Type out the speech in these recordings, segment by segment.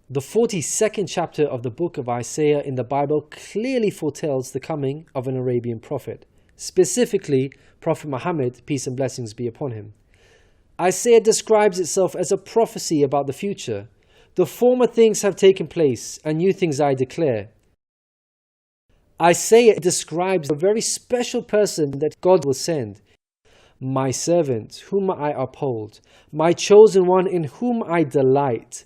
The 42nd chapter of the book of Isaiah in the Bible clearly foretells the coming of an Arabian prophet, specifically Prophet Muhammad, peace and blessings be upon him. Isaiah describes itself as a prophecy about the future. The former things have taken place, and new things I declare. Isaiah describes a very special person that God will send. My servant, whom I uphold, my chosen one in whom I delight.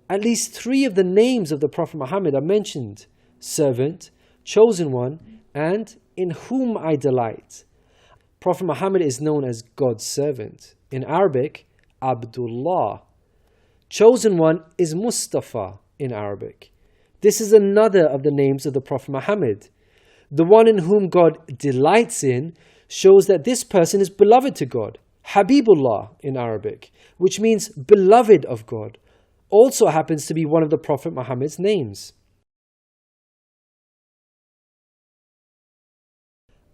At least 3 of the names of the Prophet Muhammad are mentioned: servant, chosen one, and in whom I delight. Prophet Muhammad is known as God's servant. In Arabic, Abdullah. Chosen one is Mustafa in Arabic. This is another of the names of the Prophet Muhammad. The one in whom God delights in shows that this person is beloved to God. Habibullah in Arabic, which means beloved of God, also happens to be one of the Prophet Muhammad's names.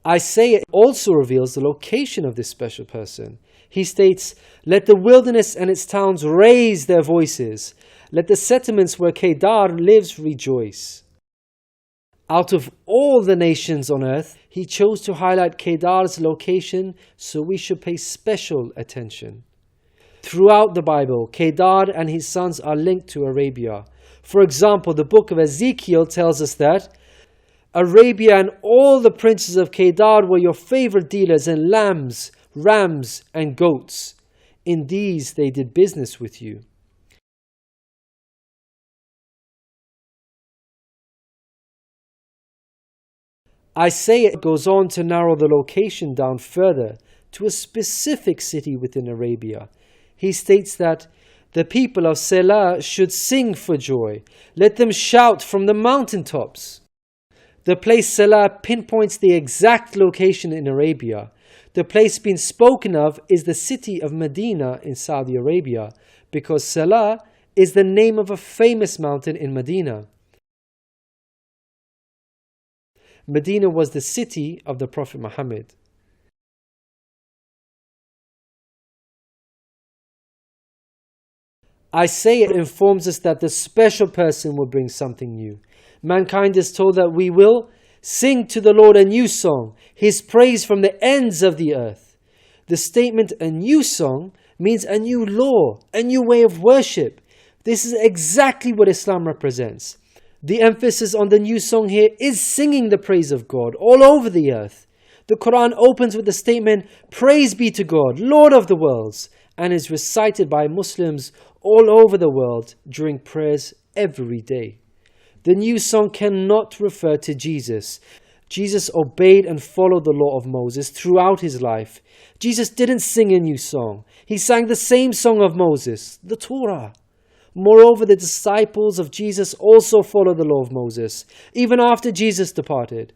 Isaiah also reveals the location of this special person. He states, "Let the wilderness and its towns raise their voices. Let the settlements where Kedar lives rejoice." Out of all the nations on earth, he chose to highlight Kedar's location, so we should pay special attention. Throughout the Bible, Kedar and his sons are linked to Arabia. For example, the book of Ezekiel tells us that Arabia and all the princes of Kedar were your favorite dealers in lambs, rams, and goats. In these they did business with you. Isaiah goes on to narrow the location down further to a specific city within Arabia. He states that the people of Selah should sing for joy. Let them shout from the mountaintops. The place Selah pinpoints the exact location in Arabia. The place being spoken of is the city of Medina in Saudi Arabia, because Selah is the name of a famous mountain in Medina. Medina was the city of the Prophet Muhammad. Isaiah informs us that the special person will bring something new. Mankind is told that we will sing to the Lord a new song, His praise from the ends of the earth. The statement "a new song" means a new law, a new way of worship. This is exactly what Islam represents. The emphasis on the new song here is singing the praise of God all over the earth. The Qur'an opens with the statement, "Praise be to God, Lord of the worlds," and is recited by Muslims all over the world during prayers every day. The new song cannot refer to Jesus. Jesus obeyed and followed the law of Moses throughout his life. Jesus didn't sing a new song. He sang the same song of Moses, the Torah. Moreover, the disciples of Jesus also followed the law of Moses, even after Jesus departed.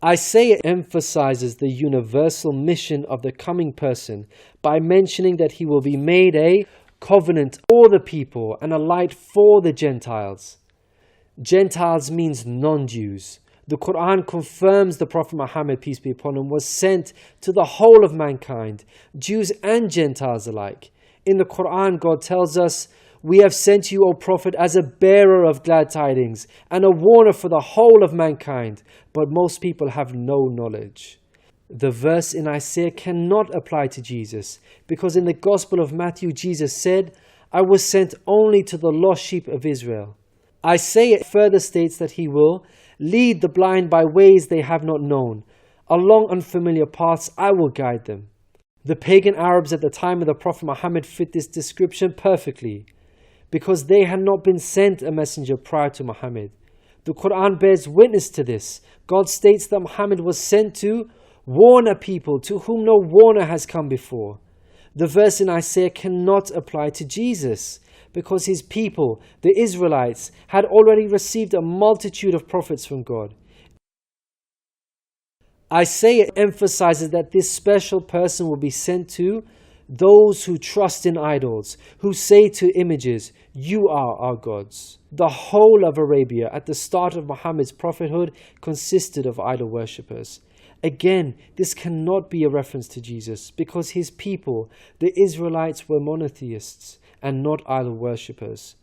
Isaiah emphasizes the universal mission of the coming person by mentioning that he will be made a covenant for the people and a light for the Gentiles. Gentiles means non-Jews. The Qur'an confirms the Prophet Muhammad, peace be upon him, was sent to the whole of mankind, Jews and Gentiles alike. In the Qur'an, God tells us, "We have sent you, O Prophet, as a bearer of glad tidings and a warner for the whole of mankind, but most people have no knowledge." The verse in Isaiah cannot apply to Jesus, because in the Gospel of Matthew, Jesus said, "I was sent only to the lost sheep of Israel." Isaiah further states that he will lead the blind by ways they have not known. Along unfamiliar paths I will guide them. The pagan Arabs at the time of the Prophet Muhammad fit this description perfectly, because they had not been sent a messenger prior to Muhammad. The Qur'an bears witness to this. God states that Muhammad was sent to warn a people to whom no warner has come before. The verse in Isaiah cannot apply to Jesus, because his people, the Israelites, had already received a multitude of prophets from God. Isaiah emphasizes that this special person will be sent to those who trust in idols, who say to images, "You are our gods." The whole of Arabia at the start of Muhammad's prophethood consisted of idol worshippers. Again, this cannot be a reference to Jesus because his people, the Israelites, were monotheists and not idol worshippers.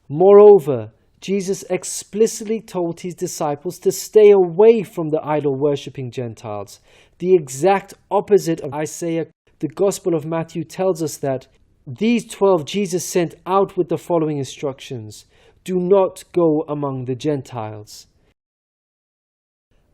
Moreover, Jesus explicitly told his disciples to stay away from the idol-worshipping Gentiles, the exact opposite of Isaiah. The Gospel of Matthew tells us that these 12 Jesus sent out with the following instructions: do not go among the Gentiles.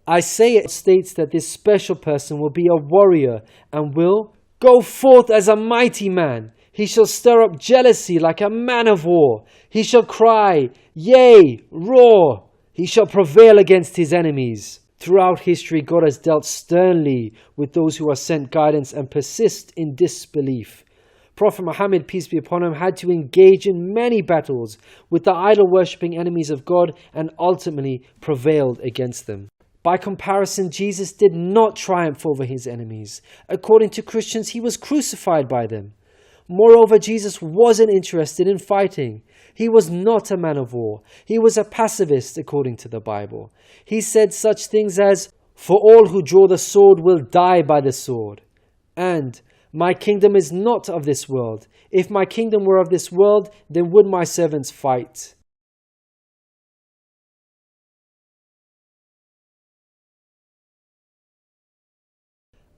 Isaiah states that this special person will be a warrior and will go forth as a mighty man. He shall stir up jealousy like a man of war. He shall cry, yea, roar. He shall prevail against his enemies. Throughout history, God has dealt sternly with those who are sent guidance and persist in disbelief. Prophet Muhammad, peace be upon him, had to engage in many battles with the idol-worshipping enemies of God and ultimately prevailed against them. By comparison, Jesus did not triumph over his enemies. According to Christians, he was crucified by them. Moreover, Jesus wasn't interested in fighting. He was not a man of war. He was a pacifist, according to the Bible. He said such things as, "For all who draw the sword will die by the sword," and "My kingdom is not of this world. If my kingdom were of this world, then would my servants fight."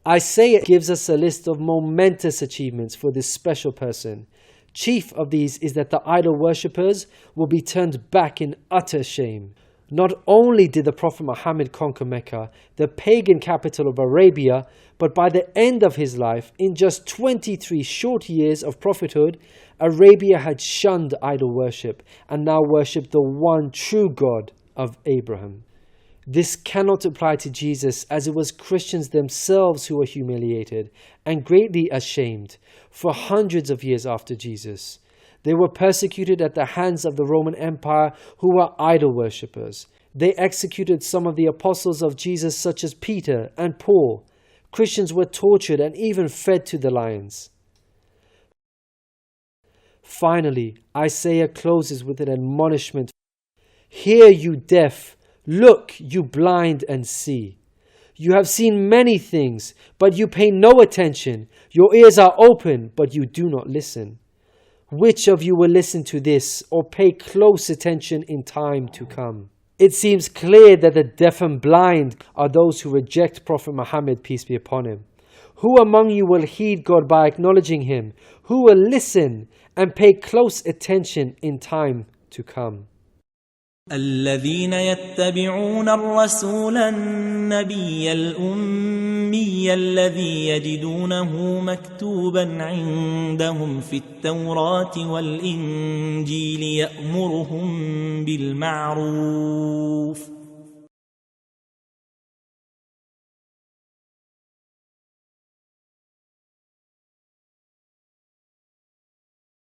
Isaiah gives us a list of momentous achievements for this special person. Chief of these is that the idol worshippers will be turned back in utter shame. Not only did the Prophet Muhammad conquer Mecca, the pagan capital of Arabia, but by the end of his life, in just 23 short years of prophethood, Arabia had shunned idol worship and now worshipped the one true God of Abraham. This cannot apply to Jesus, as it was Christians themselves who were humiliated and greatly ashamed for hundreds of years after Jesus. They were persecuted at the hands of the Roman Empire, who were idol worshippers. They executed some of the apostles of Jesus, such as Peter and Paul. Christians were tortured and even fed to the lions. Finally, Isaiah closes with an admonishment. "Hear, you deaf. Look, you blind, and see. You have seen many things, but you pay no attention. Your ears are open, but you do not listen. Which of you will listen to this or pay close attention in time to come?" It seems clear that the deaf and blind are those who reject Prophet Muhammad, peace be upon him. Who among you will heed God by acknowledging him? Who will listen and pay close attention in time to come? الذين يتبعون الرسول النبي الأمي الذي يجدونه مكتوبا عندهم في التوراة والإنجيل يأمرهم بالمعروف